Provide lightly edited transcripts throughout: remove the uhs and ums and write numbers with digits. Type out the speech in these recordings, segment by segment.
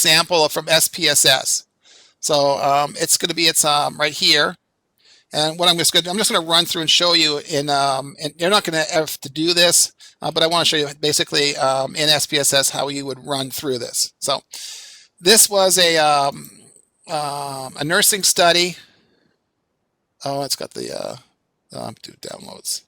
example from SPSS. So it's going to be right here. And what I'm just going to run through and show you and you're not going to have to do this, but I want to show you basically in SPSS how you would run through this. So this was a nursing study. Oh, it's got the do downloads.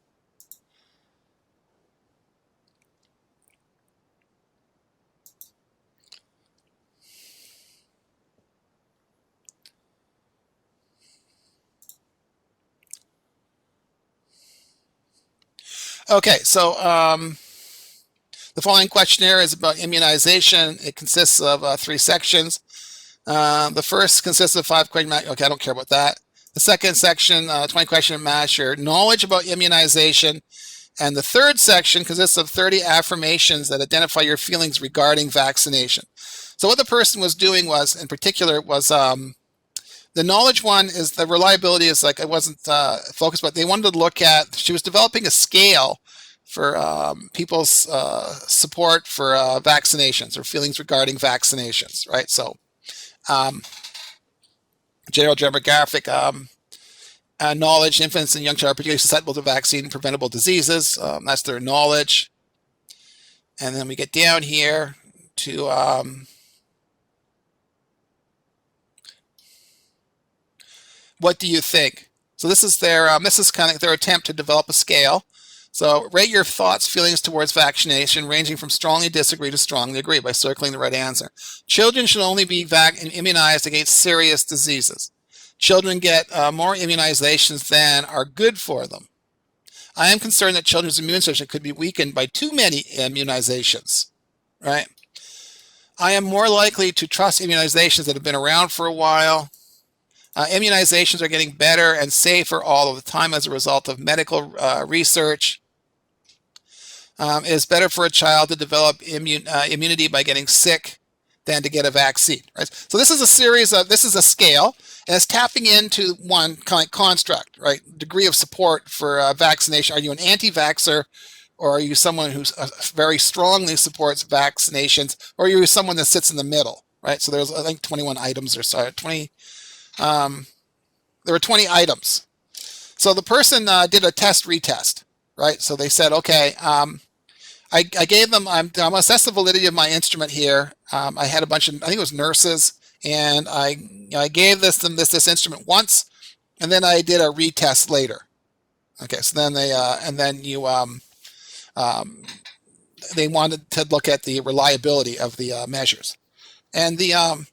Okay, so the following questionnaire is about immunization. It consists of 3 sections. The first consists of 5 questions. Okay, I don't care about that. The second section, 20 questions match your knowledge about immunization. And the third section consists of 30 affirmations that identify your feelings regarding vaccination. So what the person was doing was, in particular, was the knowledge one is the reliability is like I wasn't focused, but they wanted to look at, she was developing a scale for people's support for vaccinations or feelings regarding vaccinations, right? So general demographic knowledge, infants and young children are particularly susceptible to vaccine preventable diseases. That's their knowledge. And then we get down here to what do you think? So this is their this is kind of their attempt to develop a scale. So rate your thoughts, feelings towards vaccination, ranging from strongly disagree to strongly agree by circling the right answer. Children should only be immunized against serious diseases. Children get more immunizations than are good for them. I am concerned that children's immune system could be weakened by too many immunizations, right? I am more likely to trust immunizations that have been around for a while. Immunizations are getting better and safer all of the time as a result of medical research. It is better for a child to develop immunity by getting sick than to get a vaccine, right? So this is a series of, this is a scale, and it's tapping into one kind of construct, right? Degree of support for vaccination. Are you an anti-vaxxer, or are you someone who very strongly supports vaccinations, or are you someone that sits in the middle, right? So there's, I think, 21 items or so, 20. There were 20 items. So the person did a test-retest, right? So they said, okay, I gave them, I'm going to assess the validity of my instrument here. I had a bunch of, I think it was nurses, and I gave this instrument once, and then I did a retest later. Okay, so then they, and then you, they wanted to look at the reliability of the measures. And the,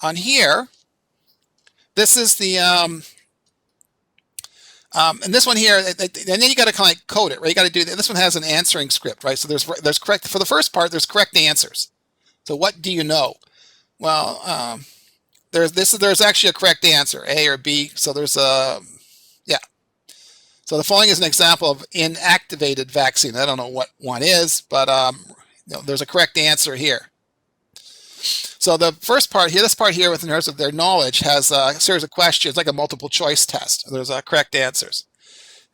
on here, this is the, and this one here, and then you got to kind of code it, right? You got to do that. This one has an answering script, right? So there's correct, for the first part, there's correct answers. So what do you know? Well, there's actually a correct answer, A or B. So there's a, yeah. So the following is an example of inactivated vaccine. I don't know what one is, but there's a correct answer here. So the first part here, this part here with in terms of their knowledge has a series of questions, like a multiple choice test. There's correct answers.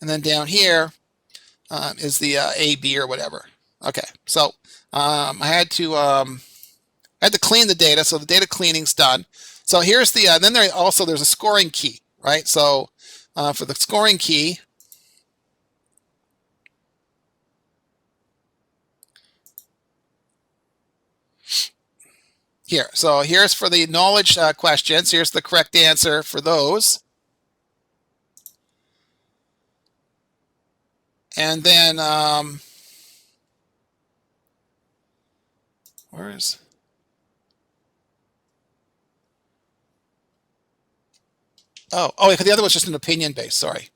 And then down here is the A, B, or whatever. Okay, so I had to clean the data, so the data cleaning's done. So here's the, then there's a scoring key, right? So for the scoring key, here, so here's for the knowledge questions. Here's the correct answer for those. And then, where's, oh, the other was just an opinion based, sorry.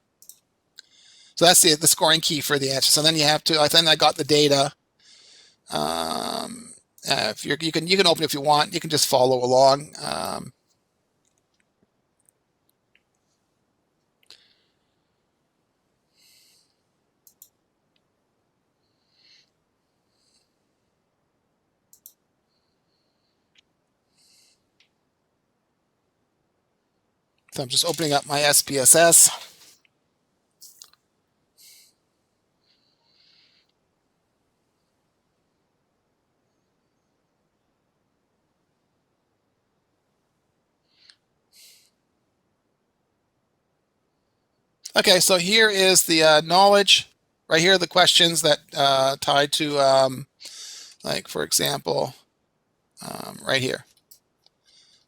So that's the scoring key for the answer. So then you have to, then I got the data. If you can open it if you want. You can just follow along. So I'm just opening up my SPSS. Okay, so here is the knowledge. Right here are the questions that tied to, like, for example, right here.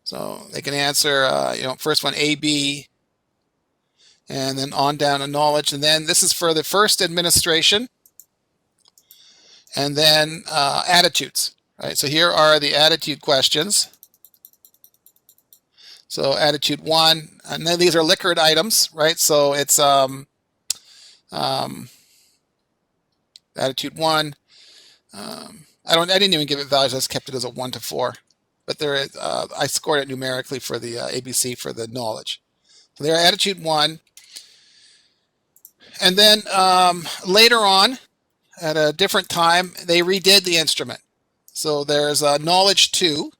So they can answer, first one A, B, and then on down to knowledge. And then this is for the first administration, and then attitudes. Right. So here are the attitude questions. So attitude 1, and then these are liquored items, right? So it's attitude 1. I didn't even give it values. I just kept it as a 1 to 4. But there is, I scored it numerically for the ABC for the knowledge. So they're attitude 1. And then later on, at a different time, they redid the instrument. So there's knowledge 2.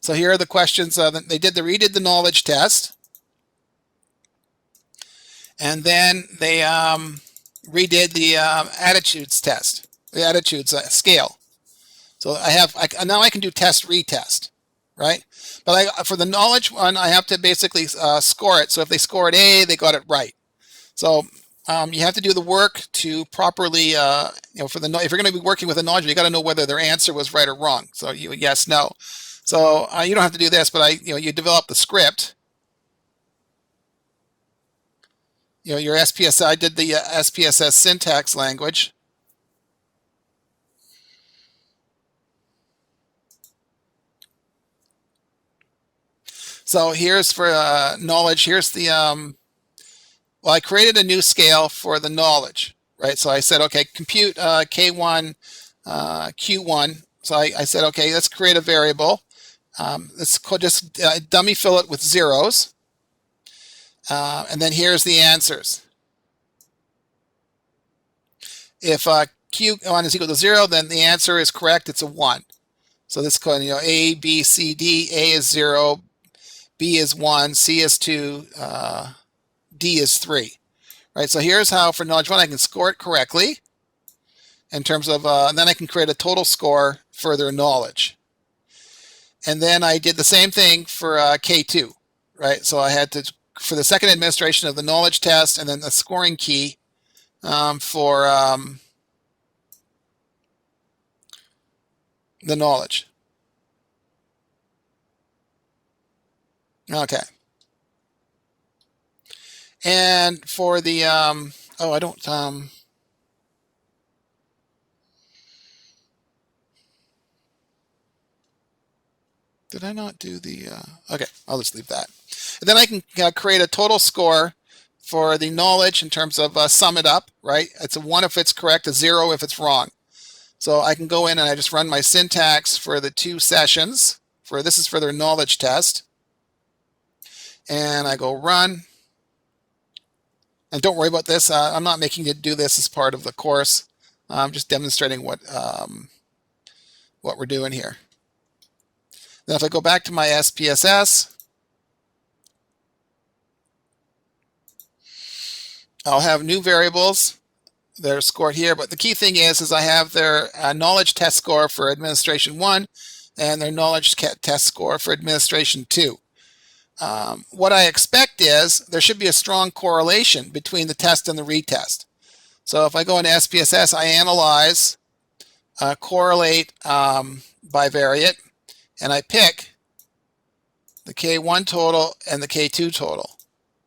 So here are the questions. They redid the knowledge test. And then they redid the attitudes test, the attitudes scale. So now I can do test retest, right? But for the knowledge one, I have to basically score it. So if they scored A, they got it right. So you have to do the work to properly, if you're going to be working with a knowledge, you got to know whether their answer was right or wrong. So yes, no. So you don't have to do this, but you develop the script. Your SPSS, I did the SPSS syntax language. So here's for knowledge. Here's the, well, I created a new scale for the knowledge, right? So I said, okay, compute K1, Q1. So I said, okay, let's create a variable. Let's just dummy fill it with zeros. And then here's the answers. If Q1 is equal to 0, then the answer is correct. It's a 1. So this code, A, B, C, D. A is 0, B is 1, C is 2, D is 3. Right. So here's how for knowledge 1 I can score it correctly in terms of, and then I can create a total score for their knowledge. And then I did the same thing for K2. Right. So I had to, for the second administration of the knowledge test, and then the scoring key for the knowledge. Okay. And for the, I don't, did I not do the, okay, I'll just leave that. And then I can create a total score for the knowledge in terms of sum it up, right? It's a 1 if it's correct, a 0 if it's wrong. So I can go in and I just run my syntax for the 2 sessions. This is for their knowledge test. And I go run. And don't worry about this. I'm not making you do this as part of the course. I'm just demonstrating what we're doing here. Then if I go back to my SPSS, I'll have new variables that are scored here. But the key thing is I have their knowledge test score for administration 1 and their knowledge test score for administration 2. What I expect is there should be a strong correlation between the test and the retest. So if I go into SPSS, I analyze, correlate bivariate, and I pick the K1 total and the K2 total.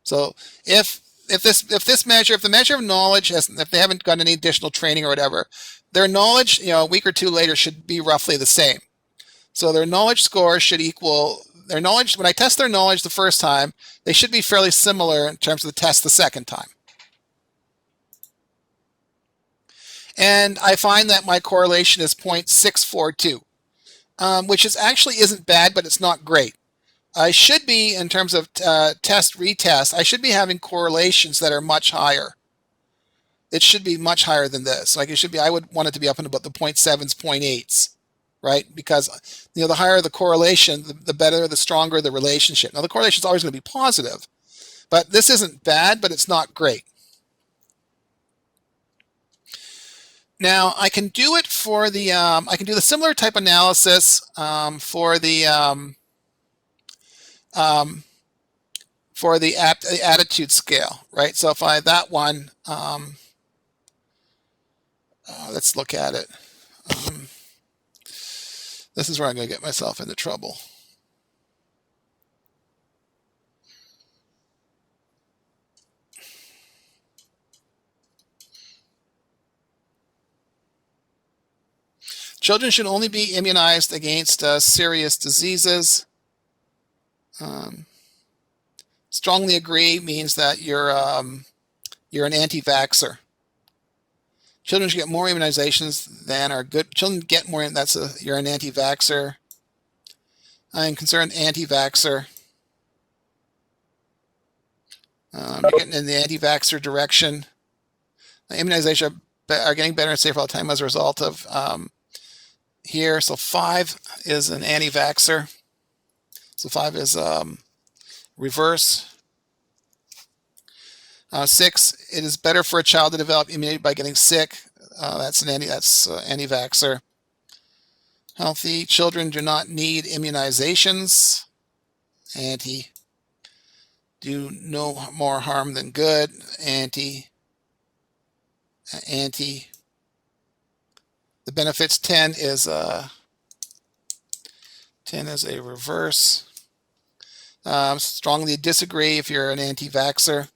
So if the measure of knowledge if they haven't got any additional training or whatever, their knowledge, a week or 2 later should be roughly the same. So their knowledge score should equal their knowledge. When I test their knowledge the first time, they should be fairly similar in terms of the test the second time. And I find that my correlation is 0.642, which isn't bad, but it's not great. I should be, in terms of test retest, I should be having correlations that are much higher. It should be much higher than this. Like I would want it to be up in about the 0.7s, 0.8s, right? Because the higher the correlation, the better, the stronger the relationship. Now the correlation is always going to be positive, but this isn't bad, but it's not great. Now I can do it for the, I can do the similar type analysis for the for the attitude scale, right? So if I that one, let's look at it. This is where I'm going to get myself into trouble. Children should only be immunized against serious diseases. Strongly agree means that you're an anti-vaxxer. Children should get more immunizations than are good. Children get more. You're an anti-vaxxer. I'm concerned anti-vaxxer. You're getting in the anti-vaxxer direction. Immunization are getting better and safer all the time as a result of here. So 5 is an anti-vaxxer. So 5 is reverse. 6, it is better for a child to develop immunity by getting sick. That's anti-vaxxer. Healthy children do not need immunizations. Anti. Do no more harm than good. Anti. The benefits 10 is a reverse. Strongly disagree if you're an anti-vaxxer.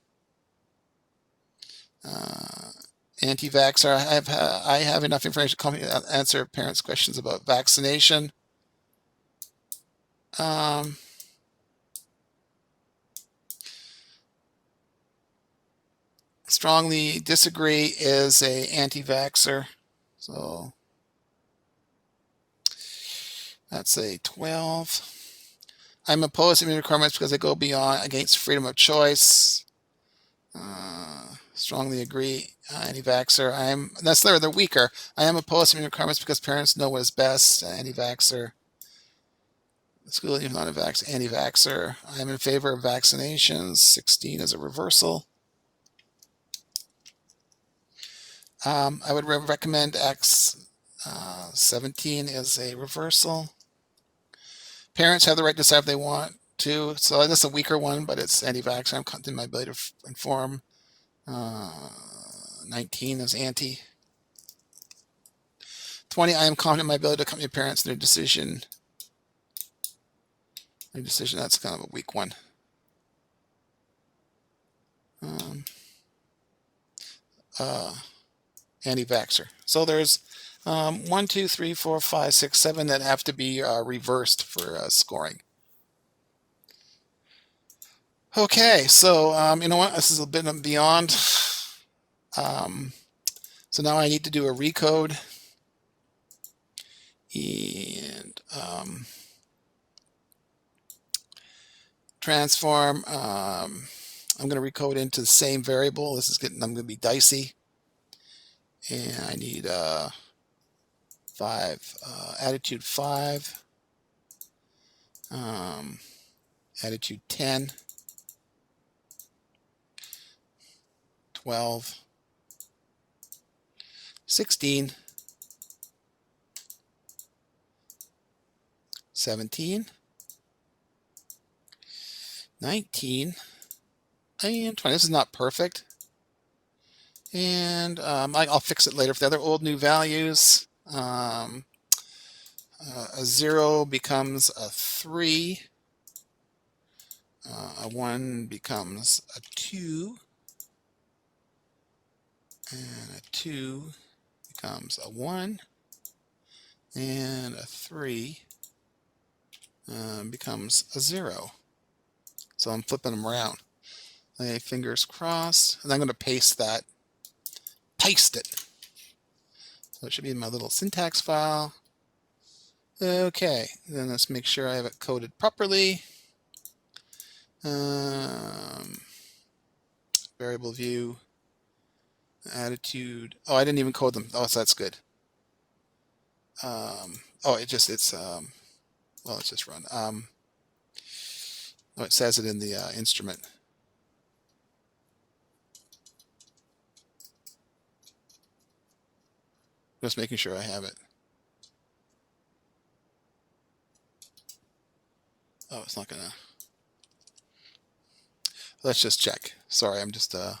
Anti-vaxxer. I have enough information to answer parents' questions about vaccination. Strongly disagree is a anti-vaxxer. So that's a 12. I'm opposed to immunity requirements because they go against freedom of choice. Strongly agree, anti-vaxxer. They're weaker. I am opposed to immunity requirements because parents know what is best. Anti-vaxxer. The school is not anti-vaxxer. I am in favor of vaccinations. 16 is a reversal. I would recommend X. 17 is a reversal. Parents have the right to decide if they want to. So this is a weaker one, but it's anti-vaxxer. I'm confident in my ability to inform. 19 is anti. 20, I am confident in my ability to accompany parents in their decision. That's kind of a weak one. Anti-vaxxer. So there's 1, 2, 3, 4, 5, 6, 7 that have to be reversed for scoring. Okay, so you know what? This is a bit beyond. So now I need to do a recode. And transform. I'm going to recode into the same variable. I'm going to be dicey. And I need 5, attitude 5, attitude 10, 12, 16, 17, 19, and 20. This is not perfect. And I'll fix it later for the other old new values. A 0 becomes a 3. A 1 becomes a 2. And a 2 becomes a 1. And a 3 becomes a 0. So I'm flipping them around. Okay, fingers crossed. And I'm going to paste that. Paste it. So it should be in my little syntax file. Okay, then let's make sure I have it coded properly. Variable view, attitude. Oh, I didn't even code them. Oh, so that's good. Oh, let's just run. Oh, it says it in the instrument. Just making sure I have it. Oh, it's not gonna. Let's just check. Sorry, I'm just I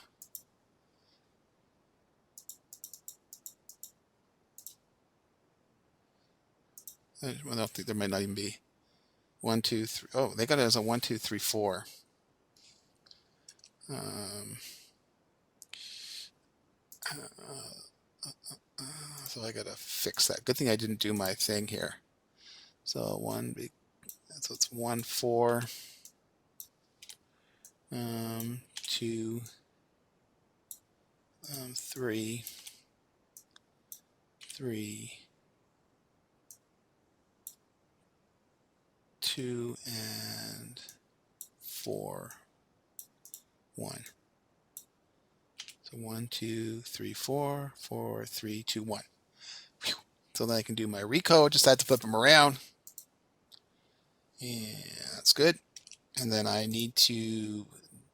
don't think there might not even be 1, 2, 3. Oh, they got it as a 1, 2, 3, 4. So I gotta fix that. Good thing I didn't do my thing here. So so it's 1, 4, 2, 3, 3, 2, and 4, 1. So 1, 2, 3, 4, 4, 3, 2, 1. Whew. So then I can do my recode. Just had to flip them around. And that's good. And then I need to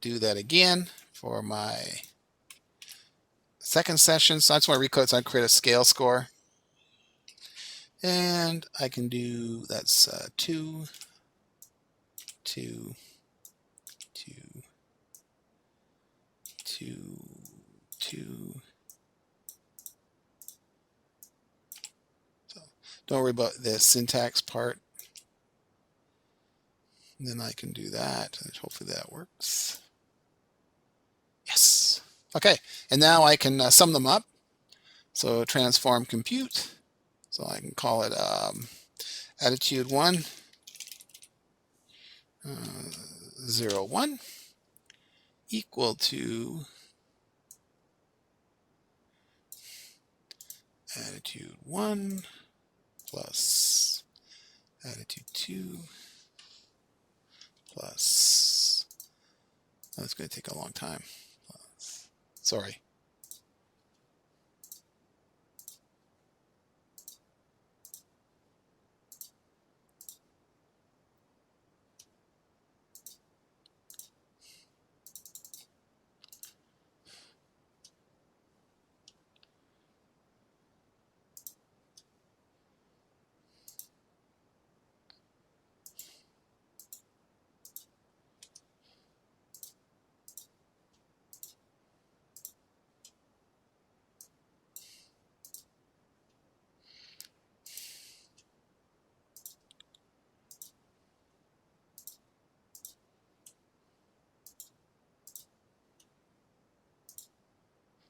do that again for my second session. So that's my recode. So I create a scale score. And I can do, that's 2, 2, 2, 2, 2. So don't worry about the syntax part. And then I can do that, and hopefully that works. Yes. Okay, and now I can sum them up. So transform compute. So I can call it attitude 1, 0, 1 equal to attitude 1 plus attitude 2 plus, oh, it's going to take a long time. Sorry.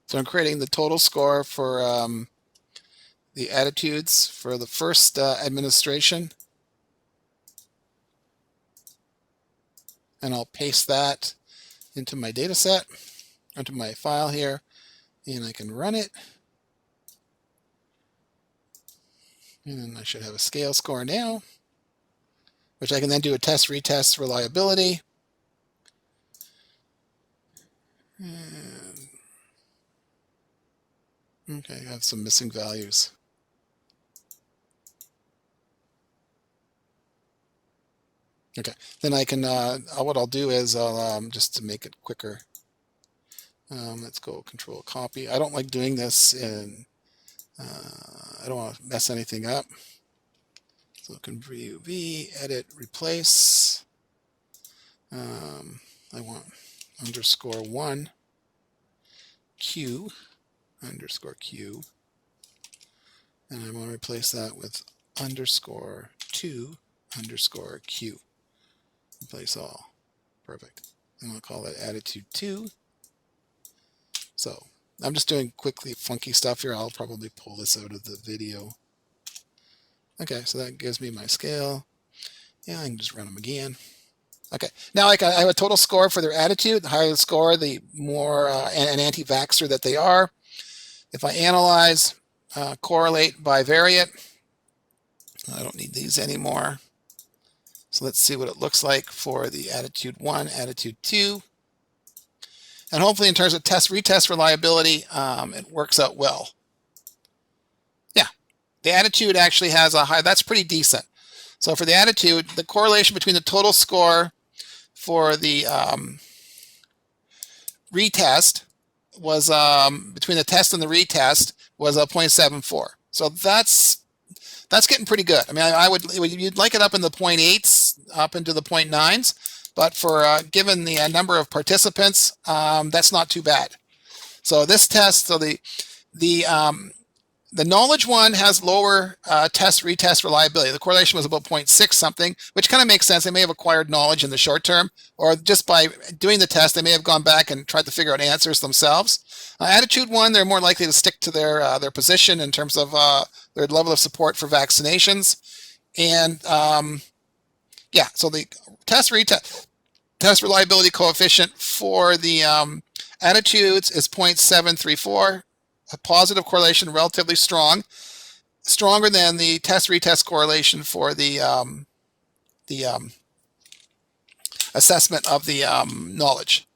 So I'm creating the total score for the attitudes for the first administration. And I'll paste that into my data set, into my file here, and I can run it. And then I should have a scale score now, which I can then do a test, retest reliability. And, okay, I have some missing values. Okay, then I can, what I'll do is I'll, just to make it quicker, let's go control copy. I don't like doing this in, I don't want to mess anything up. So I can view V, edit, replace. I want underscore 1 Q underscore Q. And I want to replace that with underscore 2 underscore Q. Replace all. Perfect. And I'll call it attitude 2. So I'm just doing quickly funky stuff here. I'll probably pull this out of the video. Okay, so that gives me my scale. Yeah, I can just run them again. Okay, now I have a total score for their attitude. The higher the score, the more an anti-vaxxer that they are. If I analyze, correlate, bivariate, I don't need these anymore. So let's see what it looks like for the attitude 1, attitude 2. And hopefully in terms of test, retest reliability, it works out well. Yeah, the attitude actually has a high, that's pretty decent. So for the attitude, the correlation between the total score for the retest was, between the test and the retest was 0.74. So that's getting pretty good. I mean, you'd like it up in the 0.8s, up into the 0.9s but for given the number of participants, that's not too bad. So this test, so the knowledge one has lower test-retest reliability. The correlation was about 0.6 something, which kind of makes sense. They may have acquired knowledge in the short term, or just by doing the test, they may have gone back and tried to figure out answers themselves. Attitude one, they're more likely to stick to their position in terms of their level of support for vaccinations. And yeah, so the test reliability coefficient for the attitudes is 0.734. A positive correlation, relatively strong, stronger than the test-retest correlation for the assessment of the knowledge.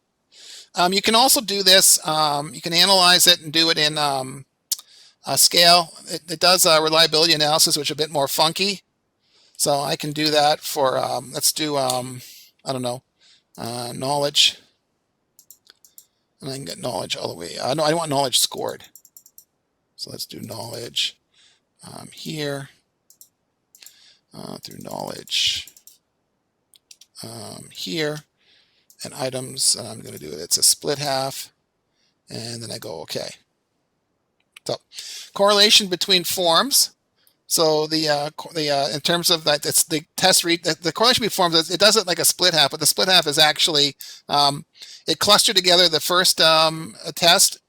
You can also do this. You can analyze it and do it in a scale. It does reliability analysis, which is a bit more funky. So I can do that for, let's do, I don't know, knowledge. And I can get knowledge all the way. No, I want knowledge scored. So let's do knowledge here through knowledge here, and items. I'm going to do it. It's a split half, and then I go OK. So correlation between forms. So in terms of that, it's the the correlation between forms. It does it like a split half, but the split half is actually it clustered together the first test,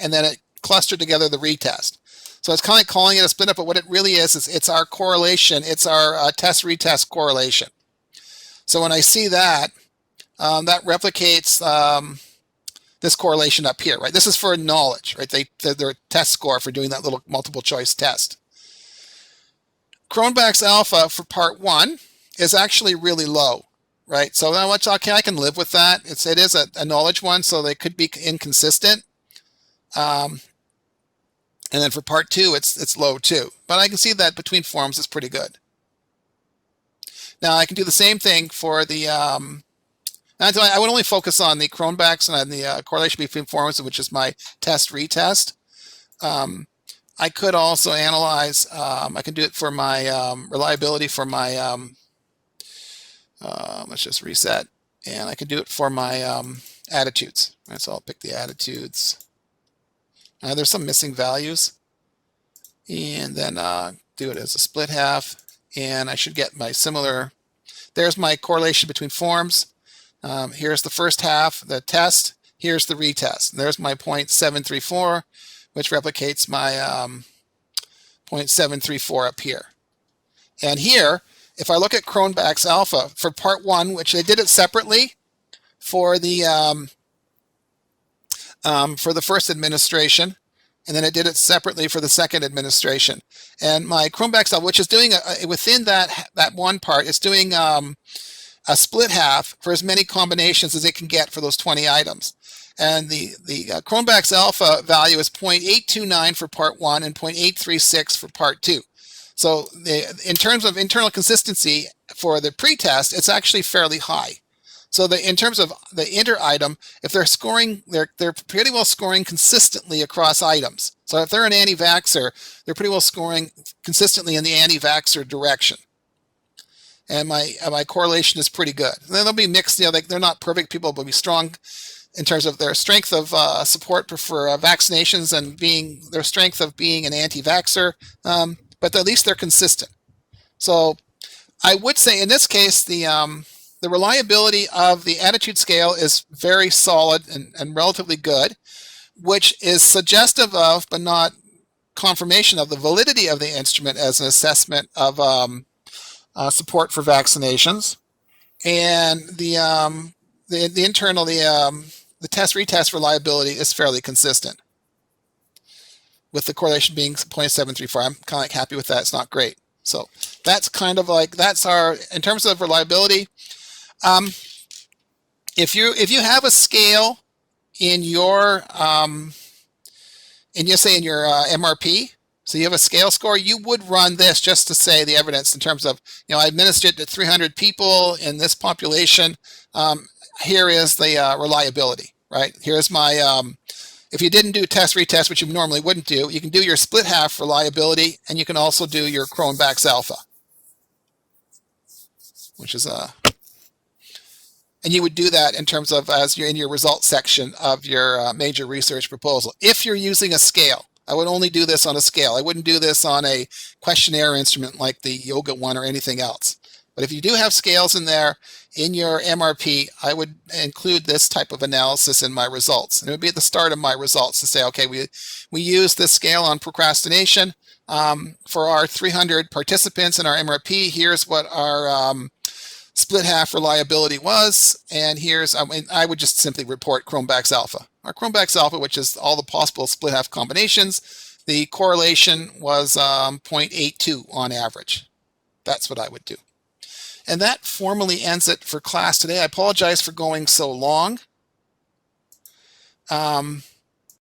and then it clustered together the retest. So it's kind of calling it a split up, but what it really is it's our correlation. It's our test-retest correlation. So when I see that, that replicates this correlation up here, right? This is for knowledge, right? Their test score for doing that little multiple choice test. Cronbach's alpha for part 1 is actually really low, right? So okay, I can live with that. It is a knowledge one, so they could be inconsistent. And then for part 2, it's low too. But I can see that between forms is pretty good. Now I can do the same thing for the, I would only focus on the Cronbach's and on the correlation between forms, which is my test-retest. I could also analyze, I can do it for my reliability for my, let's just reset, and I can do it for my attitudes. Right, so I'll pick the attitudes. There's some missing values, and then do it as a split half, and I should get my similar. There's my correlation between forms. Here's the first half, the test. Here's the retest. There's my 0.734, which replicates my 0.734 up here. And here, if I look at Cronbach's alpha for part 1, which they did it separately for the first administration, and then it did it separately for the second administration. And my Cronbach's alpha, which is doing within that one part, it's doing a split half for as many combinations as it can get for those 20 items. And the Cronbach's alpha value is 0.829 for part 1 and 0.836 for part 2. So in terms of internal consistency for the pretest, it's actually fairly high. So in terms of the inter item, if they're scoring, they're pretty well scoring consistently across items. So if they're an anti-vaxxer, they're pretty well scoring consistently in the anti-vaxxer direction. And my correlation is pretty good. And then they'll be mixed. They're not perfect. People will be strong in terms of their strength of support for vaccinations and their strength of being an anti-vaxxer. But at least they're consistent. So I would say in this case, the reliability of the attitude scale is very solid and relatively good, which is suggestive of, but not confirmation of, the validity of the instrument as an assessment of support for vaccinations. And the test-retest reliability is fairly consistent, with the correlation being 0.734. I'm kind of like happy with that. It's not great. So that's kind of like, that's our, in terms of reliability. If you have a scale in your say in your MRP, so you have a scale score, you would run this just to say the evidence in terms of, I administered it to 300 people in this population. Here is the reliability, right? Here's my, if you didn't do test-retest, which you normally wouldn't do, you can do your split half reliability, and you can also do your Cronbach's alpha, which is And you would do that in terms of as you're in your results section of your major research proposal. If you're using a scale, I would only do this on a scale. I wouldn't do this on a questionnaire instrument like the yoga one or anything else. But if you do have scales in there in your MRP, I would include this type of analysis in my results. And it would be at the start of my results to say, okay, we use this scale on procrastination. For our 300 participants in our MRP, here's what our split half reliability was, and here's, I would just simply report Cronbach's alpha. Our Cronbach's alpha, which is all the possible split half combinations, the correlation was 0.82 on average. That's what I would do. And that formally ends it for class today. I apologize for going so long.